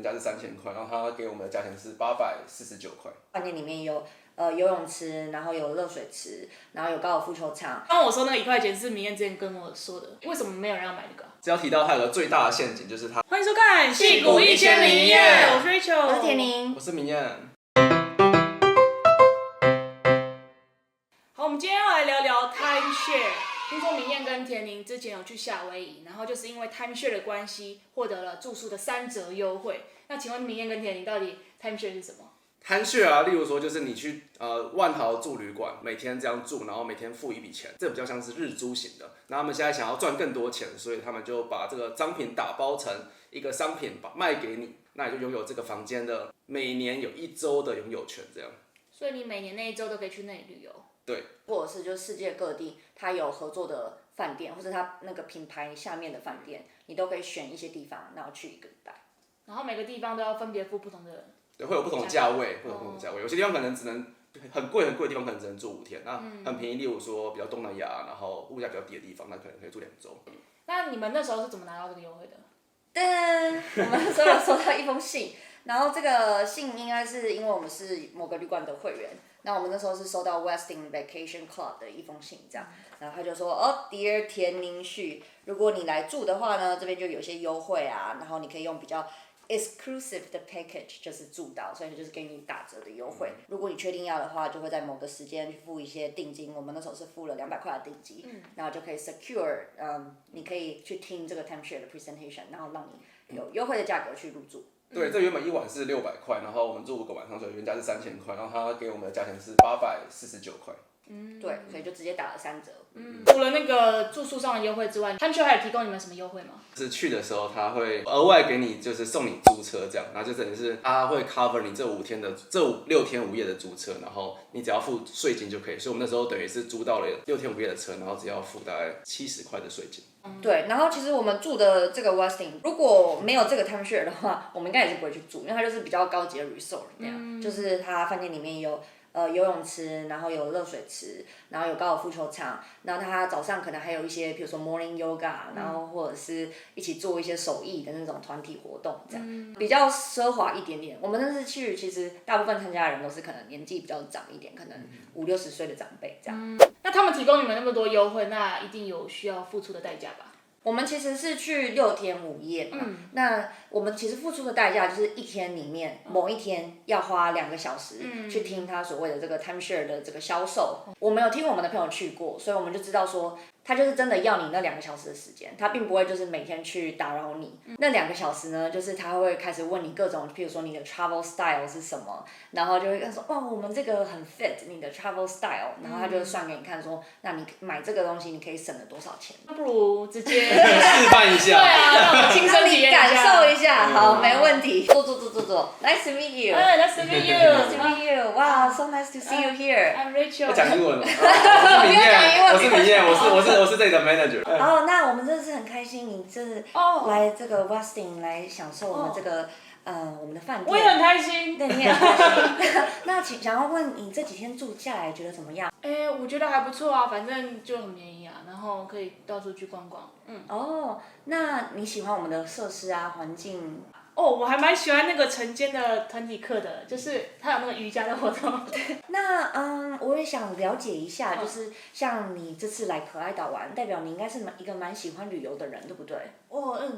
价是3000块，然后他给我们的价钱是849块。饭店里面有游泳池，然后有热水池，然后有高尔夫球场。刚我说那个1块钱是明燕之前跟我说的，为什么没有人要买那个？只要提到它有个最大的陷阱，就是它。欢迎收看《矽谷1001夜》，我是 Rachel， 我是田宁，我是明燕。好，我们今天要来聊聊 timeshare。听说明燕跟田宁之前有去夏威夷，然后就是因为 timeshare 的关系，获得了住宿的3折优惠。那请问明燕跟田宁到底 timeshare 是什么timeshare 啊，例如说就是你去万豪住旅馆，每天这样住，然后每天付一笔钱，这比较像是日租型的。那他们现在想要赚更多钱，所以他们就把这个商品打包成一个商品卖给你，那你就拥有这个房间的每年有1周的拥有权，这样。所以你每年那1周都可以去那里旅游。对，或者是就世界各地它有合作的饭店，或者它那个品牌下面的饭店，你都可以选一些地方，然后去1个礼拜。然后每个地方都要分别付不同的。对，会有不同的价位，会有不同的价位。有些地方可能只能很贵的地方可能只能住5天，那很便宜，例如说比较东南亚，然后物价比较低的地方，那可能可以住2周。那你们那时候是怎么拿到这个优惠的？噔，我们那时候有收到一封信，然后这个信应该是因为我们是某个旅馆的会员，那我们那时候是收到 Westin Vacation Club 的一封信，这样，然后他就说，Dear 田宁旭，如果你来住的话呢，这边就有些优惠啊，然后你可以用比较exclusive 的 package 就是住到，所以就是给你打折的优惠。如果你确定要的话，就会在某个时间去付一些定金。我们那时候是付了200块的定金，然后就可以 secure，你可以去听这个 timeshare 的 presentation， 然后让你有优惠的价格去入住。对，这原本1晚是600块，然后我们住5个晚上，所以原价是3000块，然后他给我们的价钱是849块。对，所以就直接打了3折。除了那个住宿上的优惠之外，timeshare还有提供你们什么优惠吗？就是去的时候，他会额外给你，就是送你租车这样，然后就等于是他会 cover 你这6天5夜的租车，然后你只要付税金就可以。所以我们那时候等于是租到了6天5夜的车，然后只要付大概70块的税金。对，然后其实我们住的这个 Westin， 如果没有这个 timeshare 的话，我们应该也是不会去住，因为它就是比较高级的 resort 那样，就是它饭店里面有游泳池，然后有热水池，然后有高尔夫球场，然后它早上可能还有一些，比如说 morning yoga，然后或者是一起做一些手艺的那种团体活动，这样，比较奢华一点点。我们那次去，其实大部分参加的人都是可能年纪比较长一点，可能50-60岁的长辈这样。那他们提供你们那么多优惠，那一定有需要付出的代价吧？我们其实是去6天5夜嘛，那我们其实付出的代价就是1天里面某一天要花2个小时去听他所谓的这个 timeshare 的这个销售。我们有听我们的朋友去过，所以我们就知道说，他就是真的要你那2个小时的时间，他并不会就是每天去打扰你。那2个小时呢，就是他会开始问你各种，譬如说你的 travel style 是什么，然后就会跟说，我们这个很 fit 你的 travel style，然后他就算给你看说，那你买这个东西你可以省了多少钱。不如直接示范一下。对啊，让我亲身体验一下。感受一下，好，没问题。坐。Nice to meet you. Nice to meet you. Nice to meet you. Wow, so nice to see you here. I'm Rachel. 要讲英文了。我是明燕，我是这里的 manager。那我们真的是很开心，你这来这个 Westin 来享受我们这个我们的饭店。我也很开心。对，你也很开心。那想要问你这几天住下来觉得怎么样？我觉得还不错啊，反正就很便宜啊，然后可以到处去逛逛。那你喜欢我们的设施啊，环境？我还蛮喜欢那个晨间的团体课的，就是它有那个瑜伽的活动。那我也想了解一下，就是像你这次来可爱岛玩，代表你应该是一个蛮喜欢旅游的人，对不对？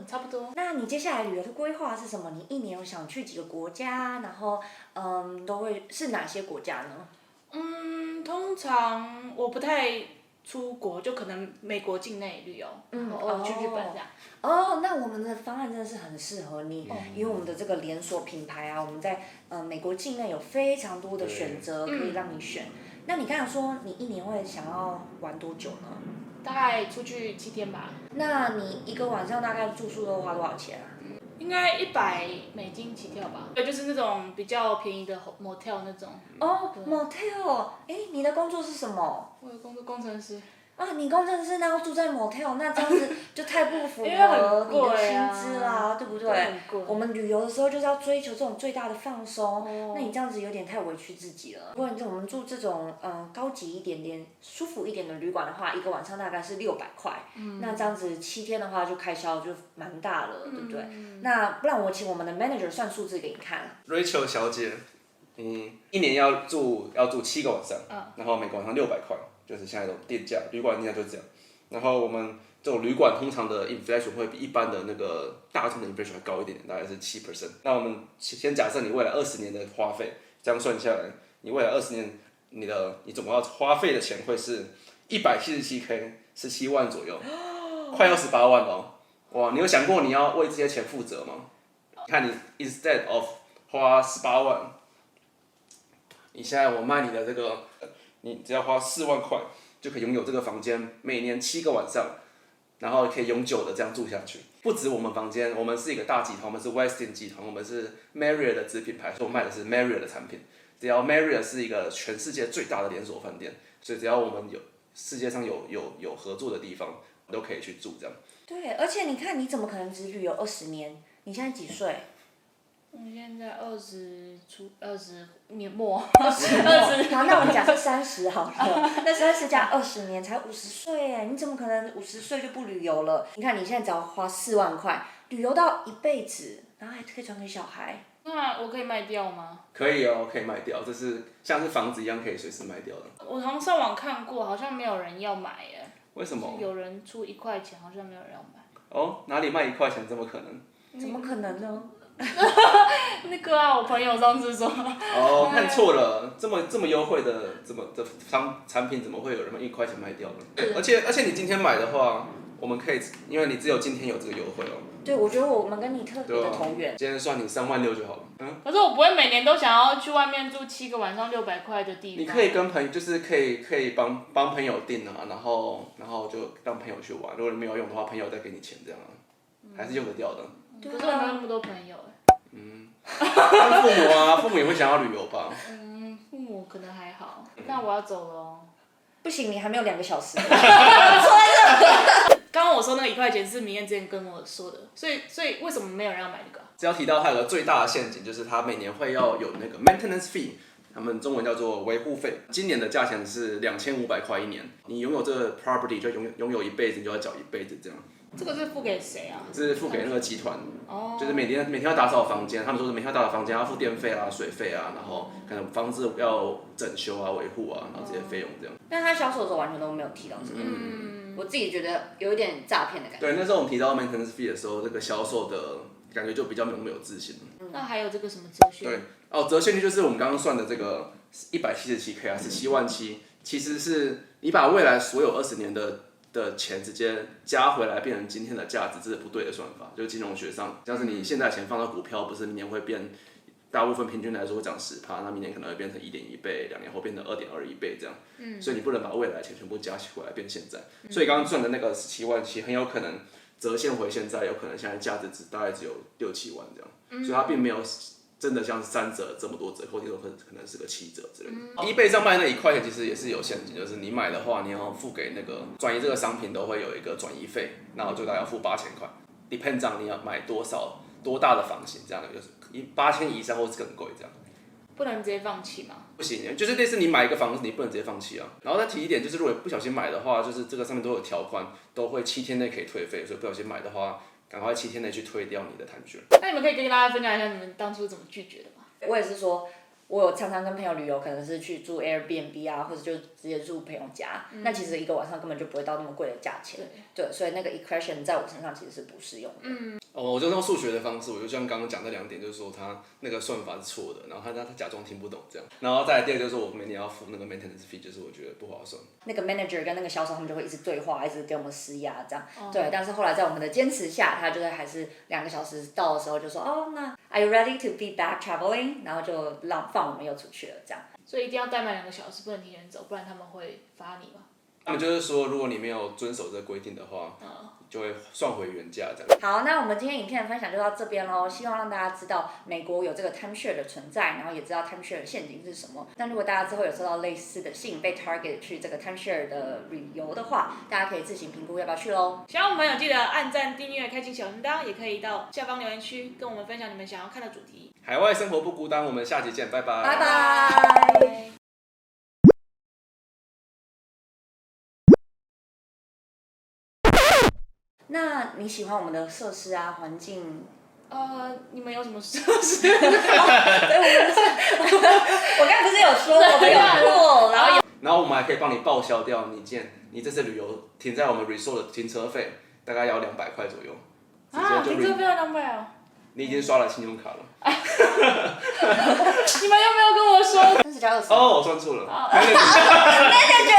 差不多。那你接下来旅游的规划是什么？你1年有想去几个国家？然后都会是哪些国家呢？通常我不太出国，就可能美国境内旅游，去日本这样。那我们的方案真的是很适合你，因为我们的这个连锁品牌啊，我们在美国境内有非常多的选择可以让你选。那你刚才说你1年会想要玩多久呢？大概出去7天吧。那你1个晚上大概住宿都花多少钱啊？应该$100起跳吧。对，就是那种比较便宜的 motel 那种。motel，你的工作是什么？我有工程师。啊，你工程师然后住在 motel，那这样子就太不符合因为很你的贵啊薪资啦，对不对？很贵我们旅游的时候就是要追求这种最大的放松，哦那你这样子有点太委屈自己了。如果我们住这种高级一点点、舒服一点的旅馆的话，一个晚上大概是600块，那这样子7天的话就开销就蛮大了，对不对？那不然我请我们的 manager 算数字给你看。Rachel 小姐，你一年要住7个晚上，然后每个晚上600块，就是现在的电价，旅馆电价就是这样。然后我们这种旅馆通常的 inflation 会比一般的那个大众的 inflation 还高一点点，大概是7%。那我们先假设你未来20年的花费，这样算下来，你未来20年你总共要花费的钱会是177K，17万左右，快要18万哦。哇，你有想过你要为这些钱负责吗？看你 instead of 花18万，你现在我卖你的这个，你只要花4万块就可以拥有这个房间，每年7个晚上，然后可以永久的这样住下去。不止我们房间，我们是一个大集团，我们是 Westin 集团，我们是 Marriott 的子品牌，所以我卖的是 Marriott 的产品。只要 Marriott 是一个全世界最大的连锁饭店，所以只要我们有世界上有合作的地方，都可以去住这样。对，而且你看，你怎么可能只旅游20年？你现在几岁？我现在20年末，好，那我们假设30好了，那30加20年才50岁哎，你怎么可能50岁就不旅游了？你看你现在只要花4万块，旅游到一辈子，然后还可以传给小孩。那我可以卖掉吗？可以哦，可以卖掉，这是像是房子一样可以随时卖掉的。我好像上网看过，好像没有人要买耶。为什么？有人出1块钱，好像没有人要买。哦，哪里卖1块钱？怎么可能？怎么可能呢？那个啊，我朋友上次说。哦，看错了，这么优惠的产品，怎么会有人1块钱卖掉呢？而且你今天买的话，我们可以，因为你只有今天有这个优惠哦。对，我觉得我们跟你特别的投缘。今天算你3万6就好了。可是我不会每年都想要去外面住7个晚上600块的地方。你可以跟朋友，就是可以帮朋友订啊，然后就让朋友去玩。如果你没有用的话，朋友再给你钱这样啊，还是用得掉的。可是我没有那么多朋友哎。但父母啊，父母也会想要旅游吧？父母可能还好。那我要走了哦。不行，你还没有2个小时。刚刚我说那个1块钱是明燕之前跟我说的，所以为什么没有人要买那个？只要提到它有个最大的陷阱，就是它每年会要有那个 maintenance fee， 他们中文叫做维护费。今年的价钱是2500块一年，你拥有这个 property 就拥有一辈子，你就要缴一辈子这样。这个是付给谁啊？这是付给那个集团，就是每天要打扫房间，他们说是每天要打扫房间要付电费啊、水费啊，然后可能房子要整修啊、维护啊，然后这些费用这样。但他销售的时候完全都没有提到这个。我自己觉得有一点诈骗的感觉。对，那时候我们提到 maintenance fee 的时候，这个销售的感觉就比较没有自信。那还有这个什么折现？对，折现率就是我们刚刚算的这个177K 啊，17万7，其实是你把未来所有20年的钱直接加回来变成今天的价值，这是不对的算法。就是金融学上，像是你现在钱放到股票，不是明年会变，大部分平均来说会涨10%，那明年可能会变成1.1倍，2年后变成2.21倍这样。所以你不能把未来的钱全部加起回来变现在。所以刚刚算的那个17万7，很有可能折现回现在，有可能现在价值大概只有6、7万这样。所以它并没有真的像3折这么多折扣，可能是个7折之类的。eBay 上卖那1块钱其实也是有陷阱，就是你买的话，你要付给那个转移这个商品都会有一个转移费，然后就大概要付8000块，depends on 你要买多大的房型，这样的就是8000以上或是更贵这样。不能直接放弃吗？不行，就是类似你买一个房子，你不能直接放弃啊。然后再提一点，就是如果不小心买的话，就是这个上面都有条款，都会7天内可以退费，所以不小心买的话，赶快7天内去退掉你的碳券。那你们可以跟大家分享一下你们当初怎么拒绝的吗？我也是说，我有常常跟朋友旅游，可能是去住 Airbnb 啊，或者就直接住朋友家。那其实一个晚上根本就不会到那么贵的价钱。对，所以那个 equation 在我身上其实是不适用的。我就用数学的方式，我就像刚刚讲的2点，就是说他那个算法是错的，然后他假装听不懂这样，然后再来第二个就是我每年要付那个 maintenance fee， 就是我觉得不划算。那个 manager 跟那个销售他们就会一直对话，一直给我们施压这样。对，但是后来在我们的坚持下，他就是还是2个小时到的时候就说，哦，那 Are you ready to be back traveling？ 然后就放我们又出去了这样。所以一定要待满2个小时，不能提前走，不然他们会罚你吗？他们就是说，如果你没有遵守这个规定的话，就会算回原价这样。好，那我们今天影片的分享就到这边喽，希望让大家知道美国有这个 timeshare 的存在，然后也知道 timeshare 的陷阱是什么。那如果大家之后有收到类似的信，被 target 去这个 timeshare 的旅游的话，大家可以自行评估要不要去喽。喜欢我们朋友记得按赞、订阅、开启小铃铛，也可以到下方留言区跟我们分享你们想要看的主题。海外生活不孤单，我们下集见，拜拜。拜拜。那你喜欢我们的设施啊，环境？你们有什么设施？我刚才不是有说我们有过，然后我们还可以帮你报销掉你这次旅游停在我们 resort 的停车费，大概要200块左右。停车费要200哦。你已经刷了信用卡了。你们又没有跟我说。30加20。哦，我算错了。那就